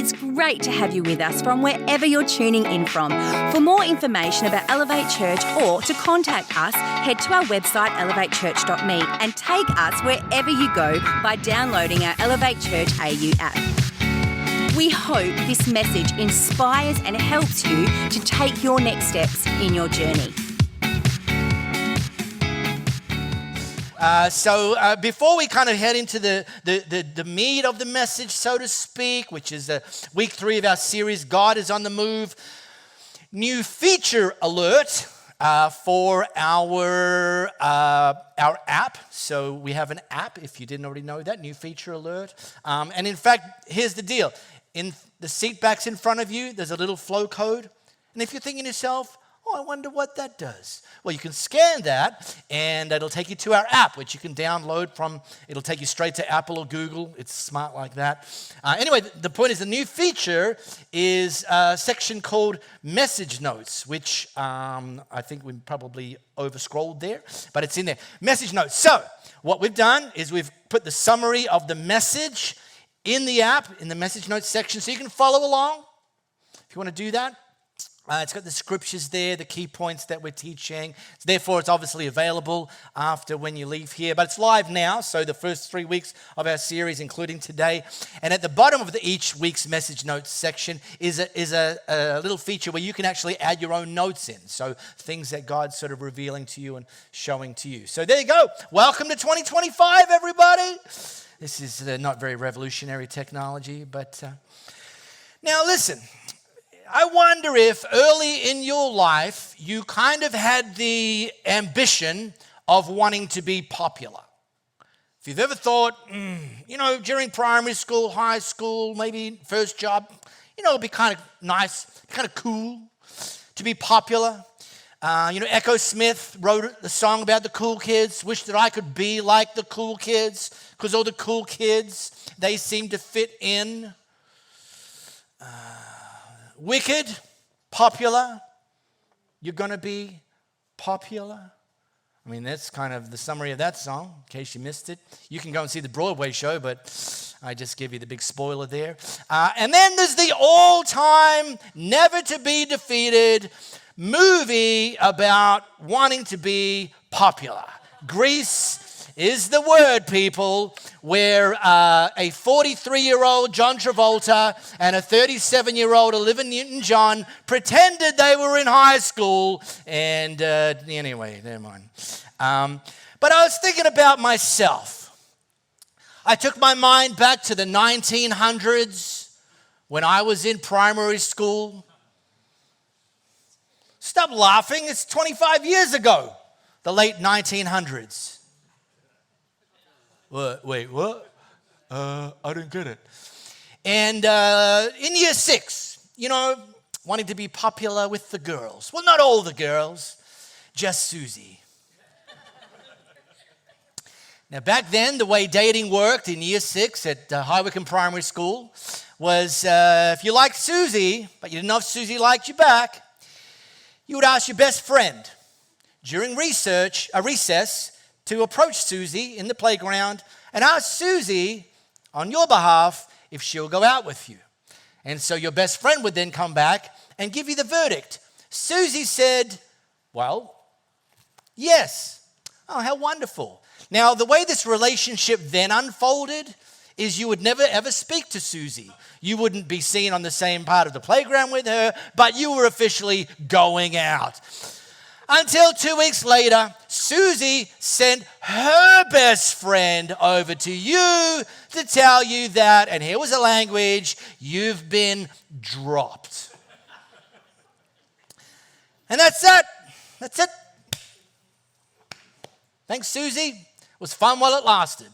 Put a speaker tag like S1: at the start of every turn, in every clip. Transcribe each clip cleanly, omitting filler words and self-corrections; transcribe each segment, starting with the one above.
S1: It's great to have you with us from wherever you're tuning in from. For more information about Elevate Church or to contact us, head to our website elevatechurch.me and take us wherever you go by downloading our Elevate Church AU app. We hope this message inspires and helps you to take your next steps in your journey.
S2: Before we kind of head into the meat of the message, so to speak, which is week 3 of our series, God is on the Move, new feature alert for our app. So we have an app, if you didn't already know that, new feature alert. And in fact, here's the deal. In the seat backs in front of you, there's a little flow code. And if you're thinking to yourself, I wonder what that does. Well, you can scan that, and it'll take you to our app, which you can download from. It'll take you straight to Apple or Google. It's smart like that. Anyway, the point is the new feature is a section called Message Notes, which I think we probably over-scrolled there, but it's in there. Message Notes. So what we've done is we've put the summary of the message in the app, in the Message Notes section, so you can follow along if you want to do that. It's got the scriptures there, the key points that we're teaching. Therefore, it's obviously available after when you leave here. But it's live now, so the first 3 weeks of our series, including today. And at the bottom of each week's message notes section is a little feature where you can actually add your own notes in. So things that God's sort of revealing to you and showing to you. So there you go. Welcome to 2025, everybody. This is not very revolutionary technology, but now listen. I wonder if early in your life you kind of had the ambition of wanting to be popular. If you've ever thought, during primary school, high school, maybe first job, it'd be kind of nice, kind of cool to be popular. Echo Smith wrote the song about the cool kids, wish that I could be like the cool kids, because all the cool kids, they seem to fit in. Wicked, popular, you're going to be popular. I mean, that's kind of the summary of that song, in case you missed it. You can go and see the Broadway show, but I just give you the big spoiler there. And then there's the all-time, never-to-be-defeated movie about wanting to be popular. Grease is the word, people, where a 43-year-old John Travolta and a 37-year-old Olivia Newton-John pretended they were in high school. And anyway, never mind. But I was thinking about myself. I took my mind back to the 1900s when I was in primary school. Stop laughing. It's 25 years ago, the late 1900s. Wait, what? I didn't get it. And in year 6, wanting to be popular with the girls. Well, not all the girls, just Susie. Now, back then, the way dating worked in year 6 at High Wycombe Primary School was if you liked Susie, but you didn't know if Susie liked you back, you would ask your best friend during recess to approach Susie in the playground and ask Susie on your behalf if she'll go out with you. And so your best friend would then come back and give you the verdict. Susie said, well, yes. Oh, how wonderful. Now, the way this relationship then unfolded is you would never ever speak to Susie. You wouldn't be seen on the same part of the playground with her, but you were officially going out. Until 2 weeks later, Susie sent her best friend over to you to tell you that, and here was the language, you've been dropped. And that's it. That's it. Thanks, Susie. It was fun while it lasted.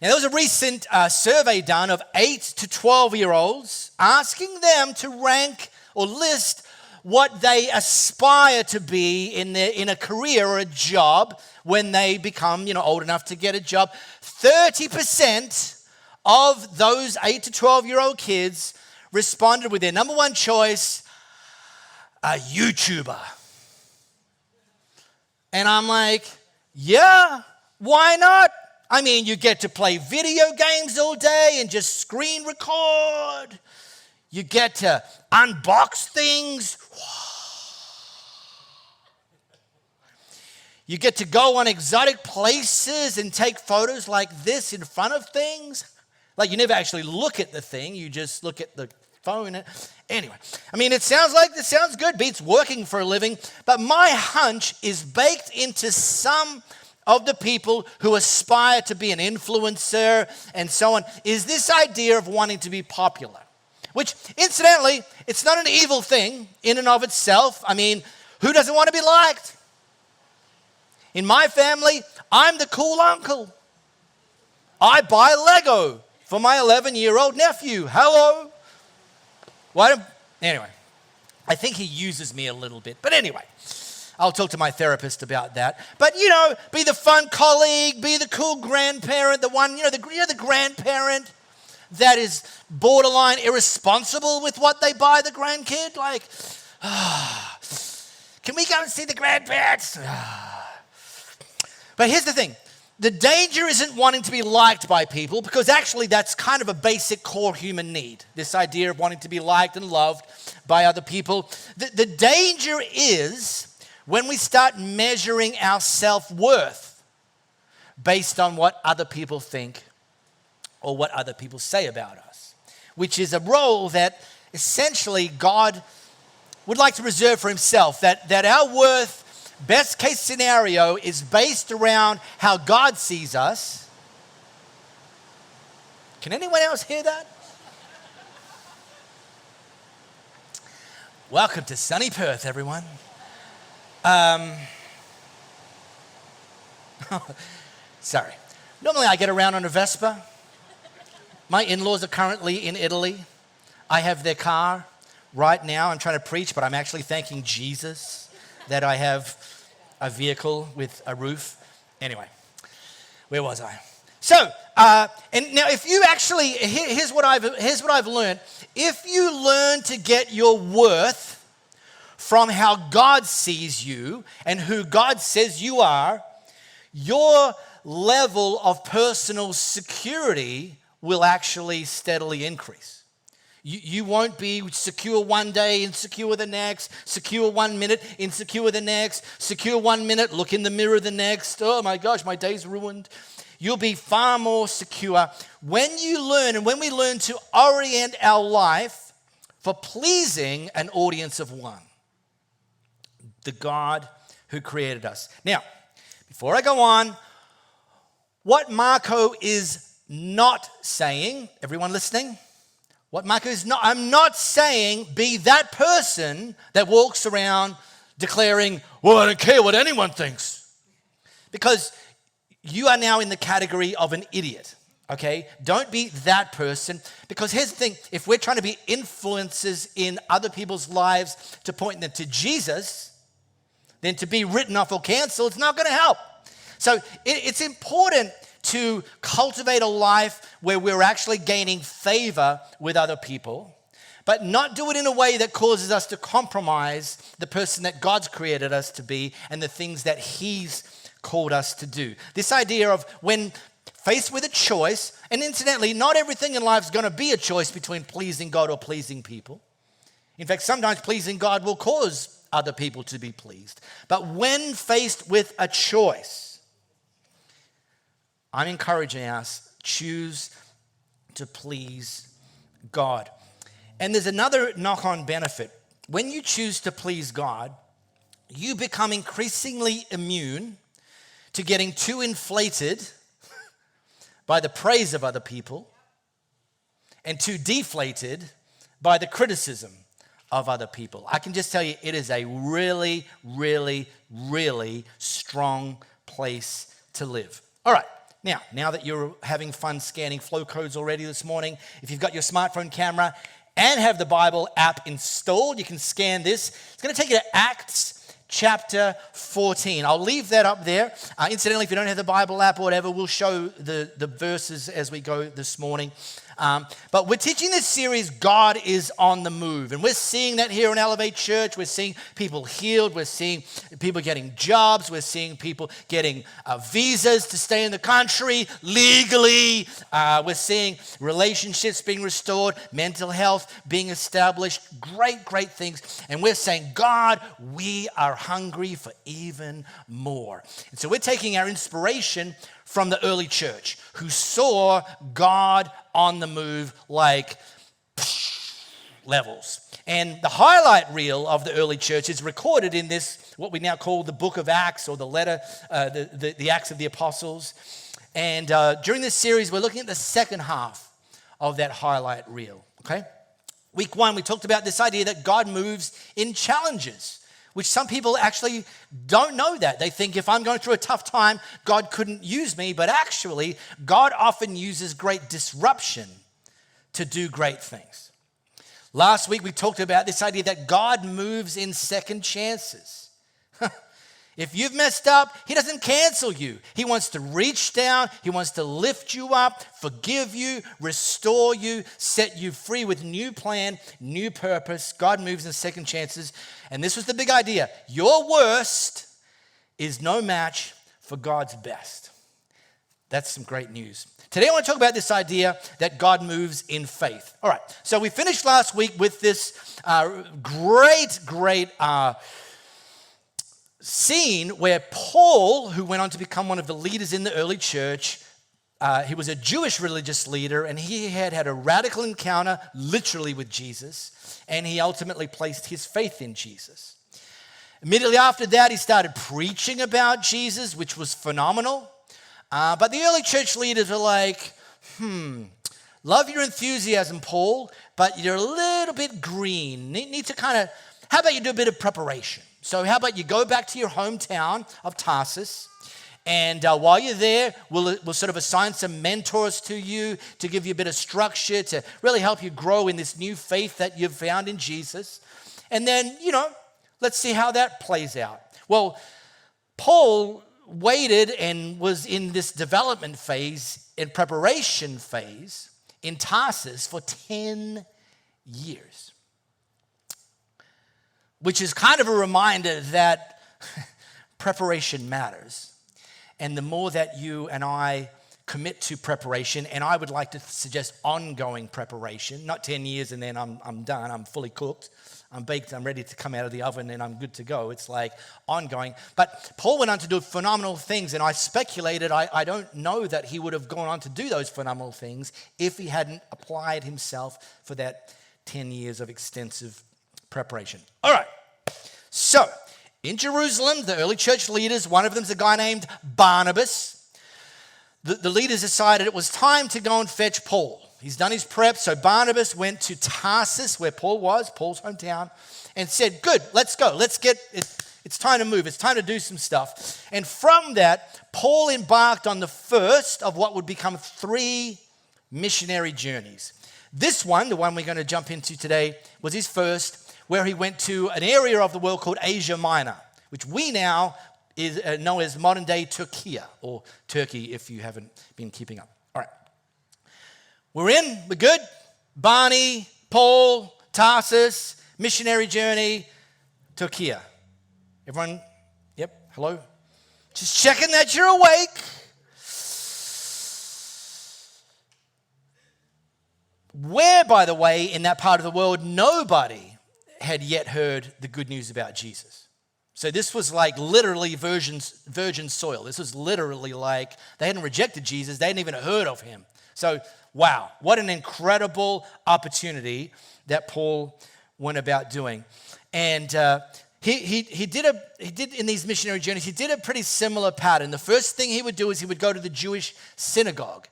S2: Now, there was a recent survey done of 8 to 12-year-olds asking them to rank or list what they aspire to be in a career or a job when they become, old enough to get a job. 30% of those 8 to 12-year-old kids responded with their number one choice, a YouTuber. And I'm like, yeah, why not? I mean, you get to play video games all day and just screen record. You get to unbox things. You get to go on exotic places and take photos like this in front of things. Like you never actually look at the thing, you just look at the phone. Anyway, I mean, it sounds good, beats working for a living, but my hunch is baked into some of the people who aspire to be an influencer and so on, is this idea of wanting to be popular. Which, incidentally, it's not an evil thing in and of itself. I mean, who doesn't want to be liked? In my family, I'm the cool uncle. I buy Lego for my 11-year-old nephew. Hello. Anyway, I think he uses me a little bit. But anyway, I'll talk to my therapist about that. But, be the fun colleague, be the cool grandparent, the one, the grandparent that is borderline irresponsible with what they buy the grandkid. Like, can we go and see the grandparents? But here's the thing. The danger isn't wanting to be liked by people, because actually that's kind of a basic core human need, this idea of wanting to be liked and loved by other people. The danger is when we start measuring our self-worth based on what other people think or what other people say about us, which is a role that essentially God would like to reserve for himself, that our worth, best case scenario, is based around how God sees us. Can anyone else hear that? Welcome to sunny Perth, everyone. Sorry. Normally I get around on a Vespa. My in-laws are currently in Italy. I have their car right now. I'm trying to preach, but I'm actually thanking Jesus that I have a vehicle with a roof. Anyway, where was I? So, and now if you actually, here's what I've learned. If you learn to get your worth from how God sees you and who God says you are, your level of personal security will actually steadily increase. You won't be secure one day, insecure the next, secure 1 minute, insecure the next, secure 1 minute, look in the mirror the next. Oh my gosh, my day's ruined. You'll be far more secure when you learn, and when we learn to orient our life for pleasing an audience of one, the God who created us. Now, before I go on, what Marco is not saying, everyone listening? What Marco is not, I'm not saying be that person that walks around declaring, well, I don't care what anyone thinks. Because you are now in the category of an idiot, okay? Don't be that person, because here's the thing. If we're trying to be influencers in other people's lives to point them to Jesus, then to be written off or canceled, it's not going to help. So it's important to cultivate a life where we're actually gaining favor with other people, but not do it in a way that causes us to compromise the person that God's created us to be and the things that he's called us to do. This idea of when faced with a choice, and incidentally, not everything in life is going to be a choice between pleasing God or pleasing people. In fact, sometimes pleasing God will cause other people to be pleased. But when faced with a choice, I'm encouraging us, choose to please God. And there's another knock-on benefit. When you choose to please God, you become increasingly immune to getting too inflated by the praise of other people and too deflated by the criticism of other people. I can just tell you, it is a really, really, really strong place to live. All right. Now that you're having fun scanning flow codes already this morning, if you've got your smartphone camera and have the Bible app installed, you can scan this. It's going to take you to Acts chapter 14. I'll leave that up there. Incidentally, if you don't have the Bible app or whatever, we'll show the verses as we go this morning. But we're teaching this series, God is on the Move. And we're seeing that here in Elevate Church. We're seeing people healed. We're seeing people getting jobs. We're seeing people getting visas to stay in the country legally. We're seeing relationships being restored, mental health being established. Great, great things. And we're saying, God, we are hungry for even more. And so we're taking our inspiration from the early church who saw God on the move like levels. And the highlight reel of the early church is recorded in this, what we now call the book of Acts, or the letter, the Acts of the Apostles. And during this series, we're looking at the second half of that highlight reel, okay? Week 1, we talked about this idea that God moves in challenges, which some people actually don't know that. They think if I'm going through a tough time, God couldn't use me. But actually, God often uses great disruption to do great things. Last week, we talked about this idea that God moves in second chances. If you've messed up, he doesn't cancel you. He wants to reach down. He wants to lift you up, forgive you, restore you, set you free with new plan, new purpose. God moves in second chances. And this was the big idea. Your worst is no match for God's best. That's some great news. Today I want to talk about this idea that God moves in faith. All right, so we finished last week with this great scene where Paul, who went on to become one of the leaders in the early church, he was a Jewish religious leader, and he had a radical encounter literally with Jesus, and he ultimately placed his faith in Jesus. Immediately after that, he started preaching about Jesus, which was phenomenal. But the early church leaders were like, love your enthusiasm, Paul, but you're a little bit green. Need to how about you do a bit of preparation? So how about you go back to your hometown of Tarsus, and while you're there, we'll sort of assign some mentors to you to give you a bit of structure to really help you grow in this new faith that you've found in Jesus. And then, let's see how that plays out. Well, Paul waited and was in this development phase and preparation phase in Tarsus for 10 years. Which is kind of a reminder that preparation matters. And the more that you and I commit to preparation, and I would like to suggest ongoing preparation, not 10 years and then I'm done, I'm fully cooked, I'm baked, I'm ready to come out of the oven and I'm good to go. It's like ongoing. But Paul went on to do phenomenal things, and I speculated, I don't know that he would have gone on to do those phenomenal things if he hadn't applied himself for that 10 years of extensive preparation. All right, so in Jerusalem, the early church leaders, one of them's a guy named Barnabas. The leaders decided it was time to go and fetch Paul. He's done his prep, so Barnabas went to Tarsus, where Paul was, Paul's hometown, and said, good, let's go. It's time to move. It's time to do some stuff. And from that, Paul embarked on the first of what would become 3 missionary journeys. This one, the one we're going to jump into today, was his first, where he went to an area of the world called Asia Minor, which we now know as modern-day Turkey, or Turkey if you haven't been keeping up. All right. We're good. Barney, Paul, Tarsus, missionary journey, Turkey. Everyone, yep, hello? Just checking that you're awake. Where, by the way, in that part of the world, nobody had yet heard the good news about Jesus. So this was like literally virgin soil. This was literally like they hadn't rejected Jesus. They hadn't even heard of him. So, wow, what an incredible opportunity that Paul went about doing. And he did in these missionary journeys, he did a pretty similar pattern. The first thing he would do is he would go to the Jewish synagogue.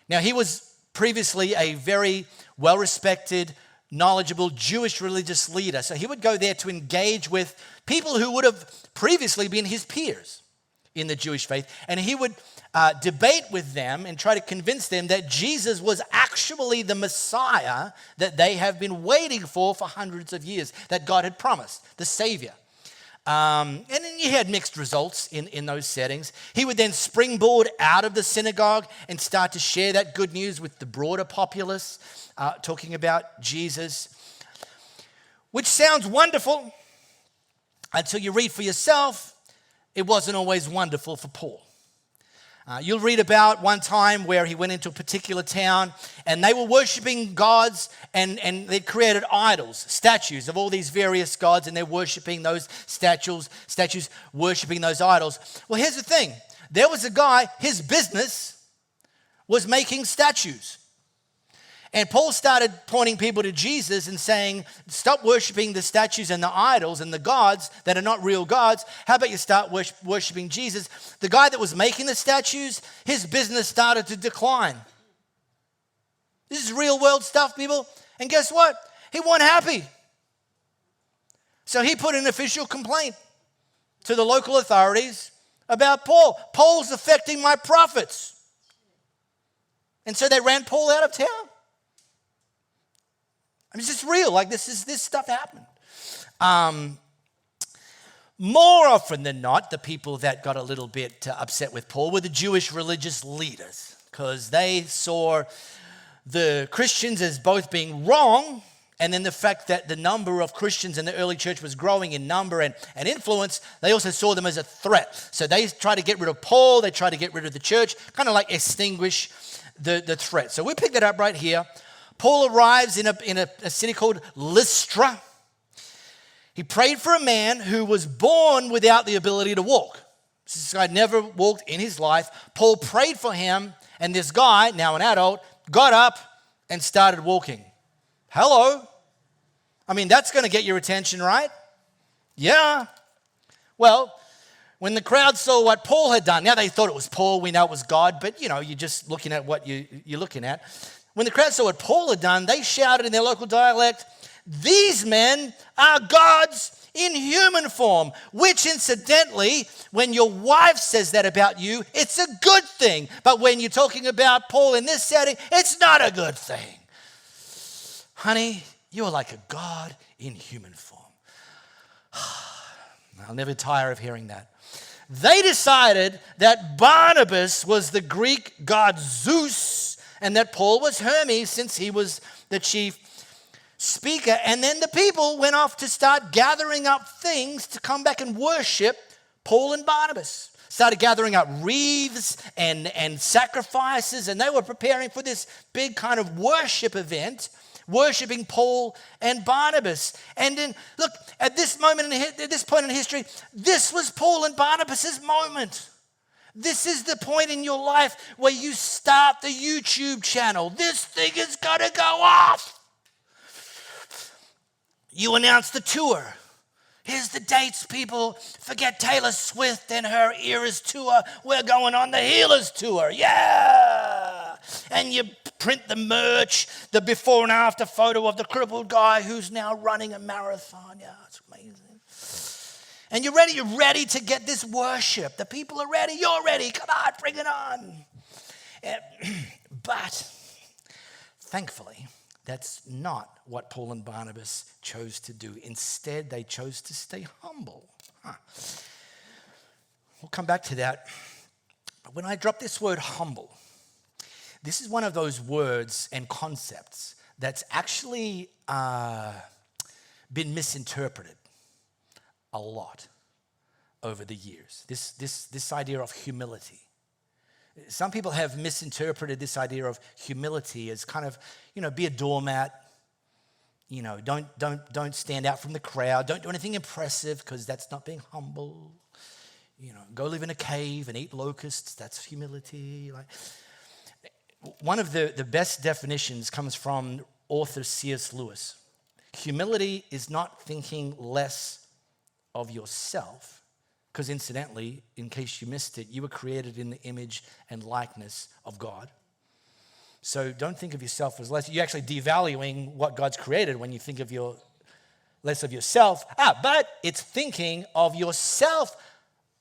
S2: Now, he was previously a very well-respected, knowledgeable Jewish religious leader. So he would go there to engage with people who would have previously been his peers in the Jewish faith. And he would debate with them and try to convince them that Jesus was actually the Messiah that they have been waiting for hundreds of years, that God had promised, the Savior. And then you had mixed results in those settings. He would then springboard out of the synagogue and start to share that good news with the broader populace, talking about Jesus, which sounds wonderful until you read for yourself. It wasn't always wonderful for Paul. You'll read about one time where he went into a particular town and they were worshiping gods and they created idols, statues of all these various gods, and they're worshiping those statues worshiping those idols. Well, here's the thing. There was a guy, his business was making statues. And Paul started pointing people to Jesus and saying, stop worshiping the statues and the idols and the gods that are not real gods. How about you start worshiping Jesus? The guy that was making the statues, his business started to decline. This is real world stuff, people. And guess what? He wasn't happy. So he put an official complaint to the local authorities about Paul. Paul's affecting my profits. And so they ran Paul out of town. I mean, it's just real. Like this stuff happened. More often than not, the people that got a little bit upset with Paul were the Jewish religious leaders, because they saw the Christians as both being wrong, and then the fact that the number of Christians in the early church was growing in number and influence. They also saw them as a threat. So they tried to get rid of Paul. They tried to get rid of the church, kind of like extinguish the threat. So we pick that up right here. Paul arrives in a city called Lystra. He prayed for a man who was born without the ability to walk. This guy never walked in his life. Paul prayed for him, and this guy, now an adult, got up and started walking. Hello? I mean, that's going to get your attention, right? Yeah. Well, when the crowd saw what Paul had done, now they thought it was Paul, we know it was God, but you're just looking at what you're looking at. When the crowd saw what Paul had done, they shouted in their local dialect, "These men are gods in human form," which incidentally, when your wife says that about you, it's a good thing. But when you're talking about Paul in this setting, it's not a good thing. Honey, you're like a god in human form. I'll never tire of hearing that. They decided that Barnabas was the Greek god Zeus, and that Paul was Hermes, since he was the chief speaker. And then the people went off to start gathering up things to come back and worship Paul and Barnabas. Started gathering up wreaths and sacrifices, and they were preparing for this big kind of worship event, worshiping Paul and Barnabas. And then, look, at this point in history, this was Paul and Barnabas' moment. This is the point in your life where you start the YouTube channel. This thing is going to go off. You announce the tour. Here's the dates, people. Forget Taylor Swift and her Eras tour. We're going on the Healers tour. Yeah. And you print the merch, the before and after photo of the crippled guy who's now running a marathon. Yeah, it's amazing. And you're ready to get this worship. The people are ready, you're ready. Come on, bring it on. But thankfully, that's not what Paul and Barnabas chose to do. Instead, they chose to stay humble. We'll come back to that. But when I drop this word humble, this is one of those words and concepts that's actually been misinterpreted a lot over the years. This idea of humility. Some people have misinterpreted this idea of humility as kind of, be a doormat. Don't stand out from the crowd. Don't do anything impressive, because that's not being humble. Go live in a cave and eat locusts. That's humility. One of the best definitions comes from author C.S. Lewis. Humility is not thinking less of yourself, because incidentally, in case you missed it, you were created in the image and likeness of God. So don't think of yourself as less. You're actually devaluing what God's created when you think of less of yourself. But it's thinking of yourself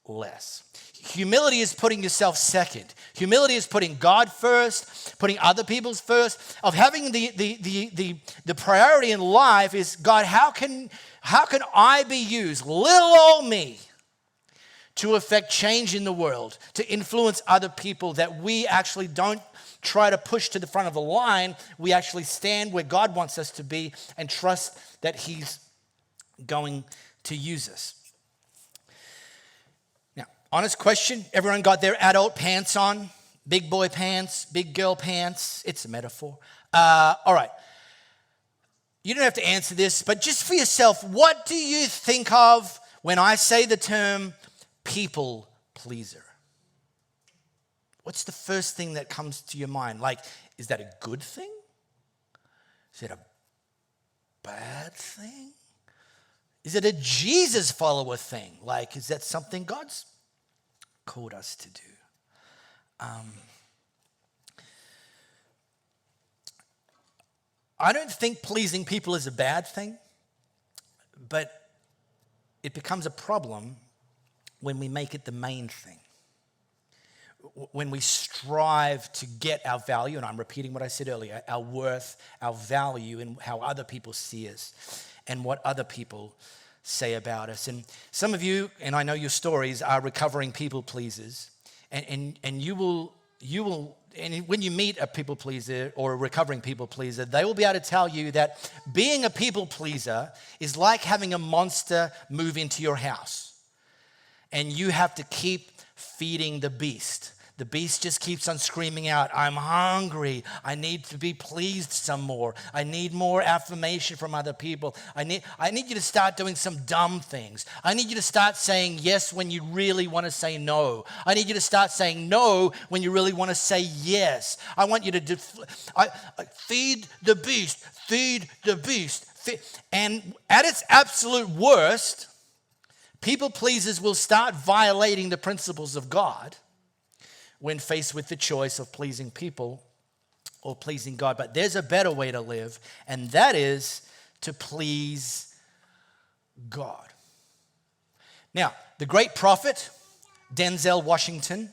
S2: less. Humility is putting yourself second. Humility is putting God first, putting other people's first. Of having the priority in life is, God, how can I be used, little old me, to affect change in the world, to influence other people, that we actually don't try to push to the front of the line. We actually stand where God wants us to be and trust that He's going to use us. Now, honest question, everyone got their adult pants on? Big boy pants, big girl pants? It's a metaphor. All right. You don't have to answer this, but just for yourself, what do you think of when I say the term people pleaser? What's the first thing that comes to your mind? Like, is that a good thing? Is it a bad thing? Is it a Jesus follower thing? Like, is that something God's called us to do? I don't think pleasing people is a bad thing, but it becomes a problem when we make it the main thing. When we strive to get our value, and I'm repeating what I said earlier, our worth, our value in how other people see us and what other people say about us. And some of you, and I know your stories, are recovering people pleasers. And you will, and when you meet a people pleaser or a recovering people pleaser, they will be able to tell you that being a people pleaser is like having a monster move into your house. And you have to keep feeding the beast. The beast just keeps on screaming out, I'm hungry. I need to be pleased some more. I need more affirmation from other people. I need you to start doing some dumb things. I need you to start saying yes when you really want to say no. I need you to start saying no when you really want to say yes. I want you to feed the beast, feed the beast. And at its absolute worst, people pleasers will start violating the principles of God when faced with the choice of pleasing people or pleasing God. But there's a better way to live, and that is to please God. Now, the great prophet, Denzel Washington,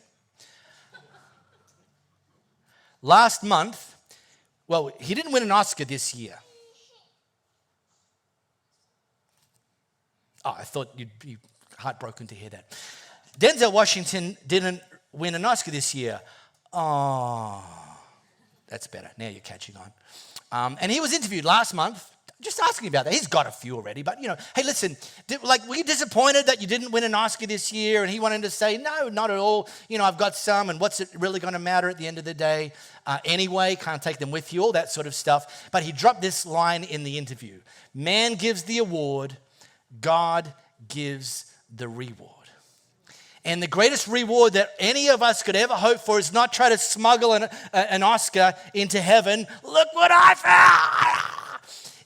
S2: last month, well, he didn't win an Oscar this year. Oh, I thought you'd be heartbroken to hear that. Denzel Washington didn't win an Oscar this year. Oh, that's better. Now you're catching on. And he was interviewed last month, just asking about that. He's got a few already, but hey, listen, were you disappointed that you didn't win an Oscar this year? And he wanted to say, no, not at all. I've got some, and what's it really going to matter at the end of the day? Anyway, can't take them with you, all that sort of stuff. But he dropped this line in the interview. Man gives the award, God gives the reward. And the greatest reward that any of us could ever hope for is not try to smuggle an Oscar into heaven. Look what I found!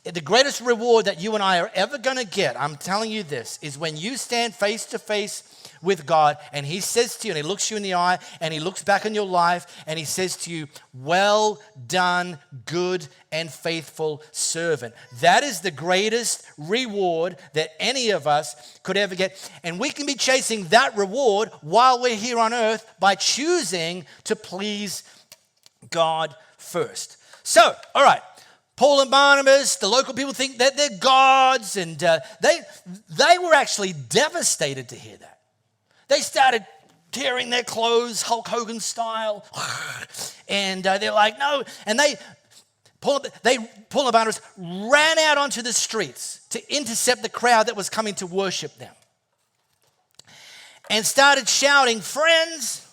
S2: The greatest reward that you and I are ever going to get, I'm telling you this, is when you stand face to face with God and He says to you, and He looks you in the eye and He looks back on your life and He says to you, well done, good and faithful servant. That is the greatest reward that any of us could ever get. And we can be chasing that reward while we're here on earth by choosing to please God first. So, all right. Paul and Barnabas, the local people think that they're gods, and they were actually devastated to hear that. They started tearing their clothes, Hulk Hogan style, and they're like, no. And Paul and Barnabas ran out onto the streets to intercept the crowd that was coming to worship them, and started shouting, friends,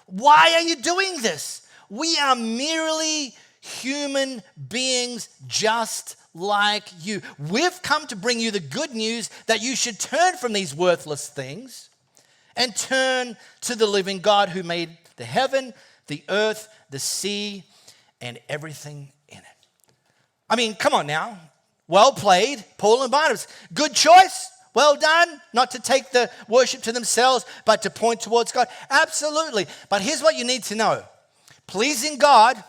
S2: why are you doing this? We are merely human beings just like you. We've come to bring you the good news that you should turn from these worthless things and turn to the living God who made the heaven, the earth, the sea, and everything in it. I mean, come on now. Well played, Paul and Barnabas. Good choice. Well done. Not to take the worship to themselves, but to point towards God. Absolutely. But here's what you need to know. Pleasing God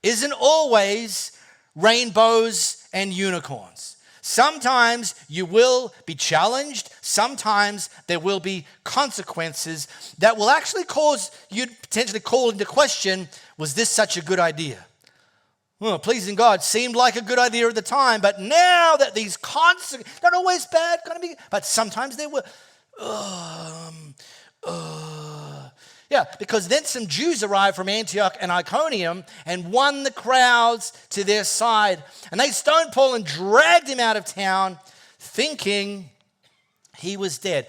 S2: isn't always rainbows and unicorns. Sometimes you will be challenged. Sometimes there will be consequences that will actually cause you to potentially call into question, was this such a good idea? Well, pleasing God seemed like a good idea at the time, but now that these consequences, not always bad, but sometimes they were, yeah, because then some Jews arrived from Antioch and Iconium and won the crowds to their side. And they stoned Paul and dragged him out of town, thinking he was dead.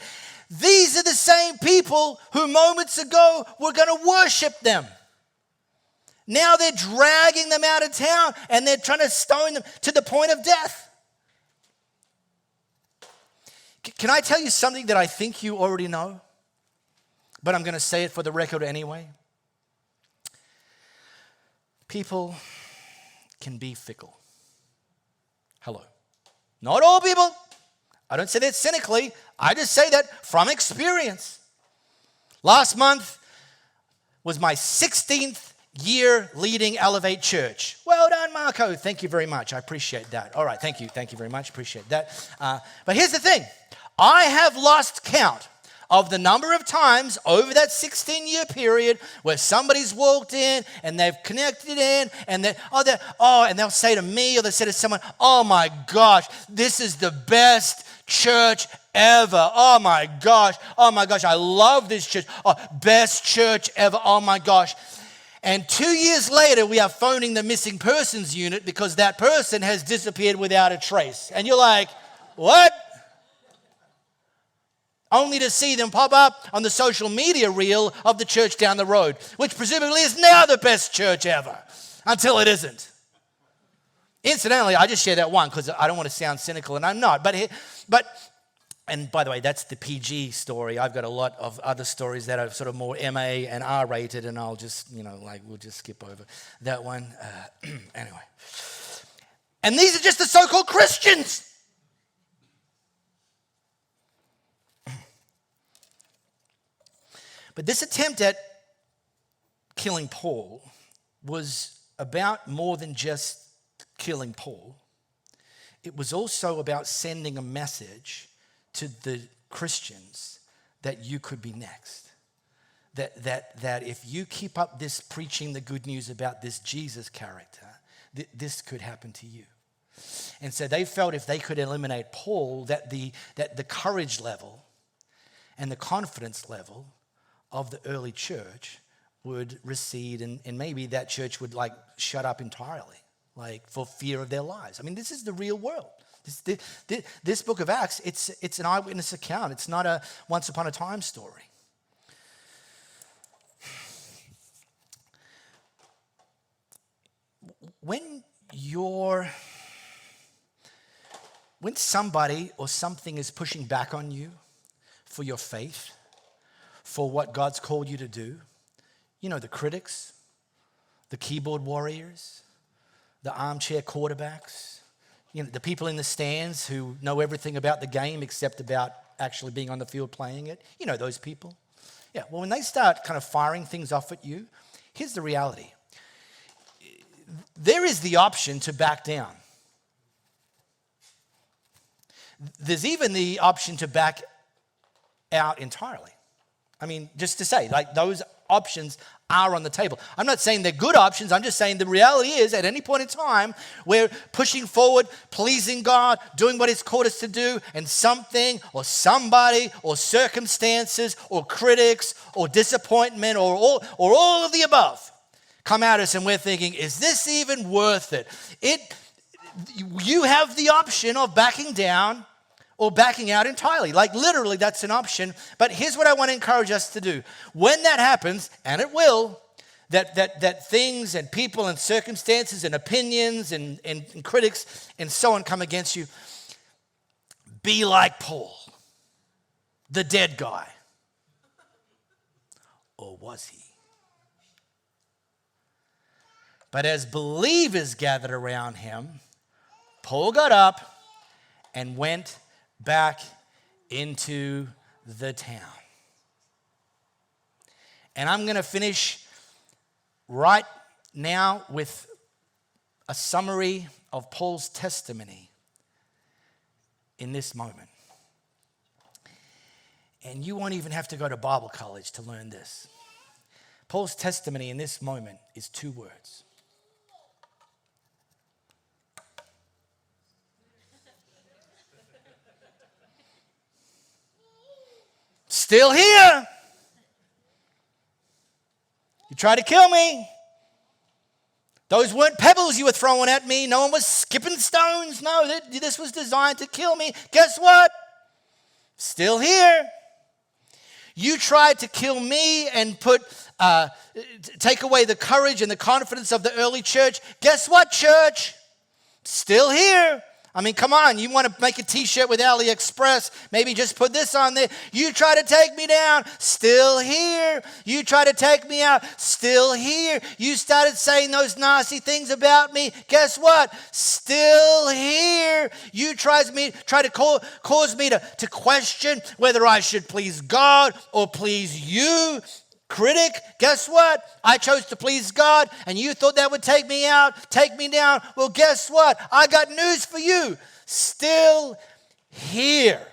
S2: These are the same people who moments ago were going to worship them. Now they're dragging them out of town and they're trying to stone them to the point of death. Can I tell you something that I think you already know? But I'm going to say it for the record anyway. People can be fickle. Hello. Not all people. I don't say that cynically. I just say that from experience. Last month was my 16th year leading Elevate Church. Well done, Marco. Thank you very much. I appreciate that. All right, thank you. Thank you very much. Appreciate that. But here's the thing. I have lost count of the number of times over that 16-year period where somebody's walked in and they've connected in and and they'll say to me or they'll say to someone, oh my gosh, this is the best church ever. Oh my gosh, I love this church. Oh, best church ever. Oh my gosh. And 2 years later, we are phoning the missing persons unit because that person has disappeared without a trace. And you're like, what? Only to see them pop up on the social media reel of the church down the road, which presumably is now the best church ever, until it isn't. Incidentally, I just share that one because I don't want to sound cynical, and I'm not. And by the way, that's the PG story. I've got a lot of other stories that are sort of more MA and R rated, and I'll just, we'll just skip over that one. Anyway. And these are just the so-called Christians. But this attempt at killing Paul was about more than just killing Paul. It was also about sending a message to the Christians that you could be next. That if you keep up this preaching the good news about this Jesus character, this could happen to you. And so they felt if they could eliminate Paul, that the courage level and the confidence level of the early church would recede, and maybe that church would shut up entirely, for fear of their lives. I mean, this is the real world. This book of Acts, it's an eyewitness account. It's not a once upon a time story. When somebody or something is pushing back on you for your faith, for what God's called you to do, the critics, the keyboard warriors, the armchair quarterbacks, the people in the stands who know everything about the game except about actually being on the field playing it. Those people. Yeah, well, when they start kind of firing things off at you, here's the reality. There is the option to back down. There's even the option to back out entirely. I mean, just to say, those options are on the table. I'm not saying they're good options. I'm just saying the reality is at any point in time, we're pushing forward, pleasing God, doing what He's called us to do, and something or somebody or circumstances or critics or disappointment or all of the above come at us, and we're thinking, is this even worth it? You have the option of backing down or backing out entirely. Literally, that's an option. But here's what I want to encourage us to do. When that happens, and it will, that things and people and circumstances and opinions and critics and so on come against you, be like Paul, the dead guy. Or was he? But as believers gathered around him, Paul got up and went back into the town. And I'm going to finish right now with a summary of Paul's testimony in this moment. And you won't even have to go to Bible college to learn this. Paul's testimony in this moment is 2 words. Still here. You tried to kill me. Those weren't pebbles you were throwing at me. No one was skipping stones. No, this was designed to kill me. Guess what? Still here. You tried to kill me and take away the courage and the confidence of the early church. Guess what, church? Still here. I mean, come on, you want to make a t-shirt with AliExpress, maybe just put this on there. You try to take me down, still here. You try to take me out, still here. You started saying those nasty things about me. Guess what? Still here. You try to cause me to question whether I should please God or please you. Critic, guess what? I chose to please God, and you thought that would take me out, take me down. Well, guess what? I got news for you. Still here.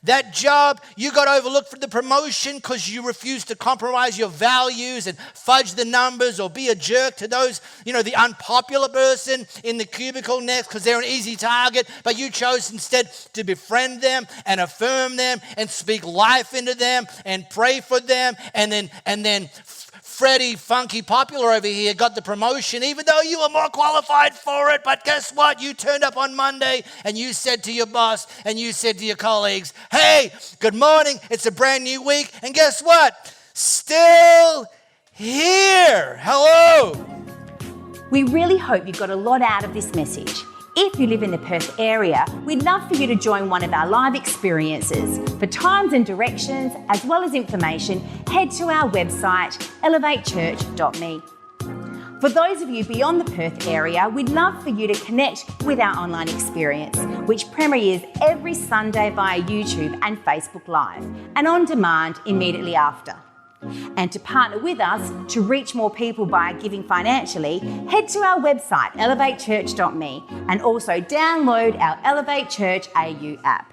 S2: That job, you got overlooked for the promotion because you refused to compromise your values and fudge the numbers or be a jerk to those, the unpopular person in the cubicle next because they're an easy target. But you chose instead to befriend them and affirm them and speak life into them and pray for them. And then Freddie Funky Popular over here got the promotion even though you were more qualified for it. But guess what? You turned up on Monday and you said to your boss and you said to your colleagues, hey, good morning. It's a brand new week. And guess what? Still here. Hello.
S1: We really hope you got a lot out of this message. If you live in the Perth area, we'd love for you to join one of our live experiences. For times and directions, as well as information, head to our website, elevatechurch.me. For those of you beyond the Perth area, we'd love for you to connect with our online experience, which premieres every Sunday via YouTube and Facebook Live, and on demand immediately after. And to partner with us to reach more people by giving financially, head to our website, elevatechurch.me, and also download our Elevate Church AU app.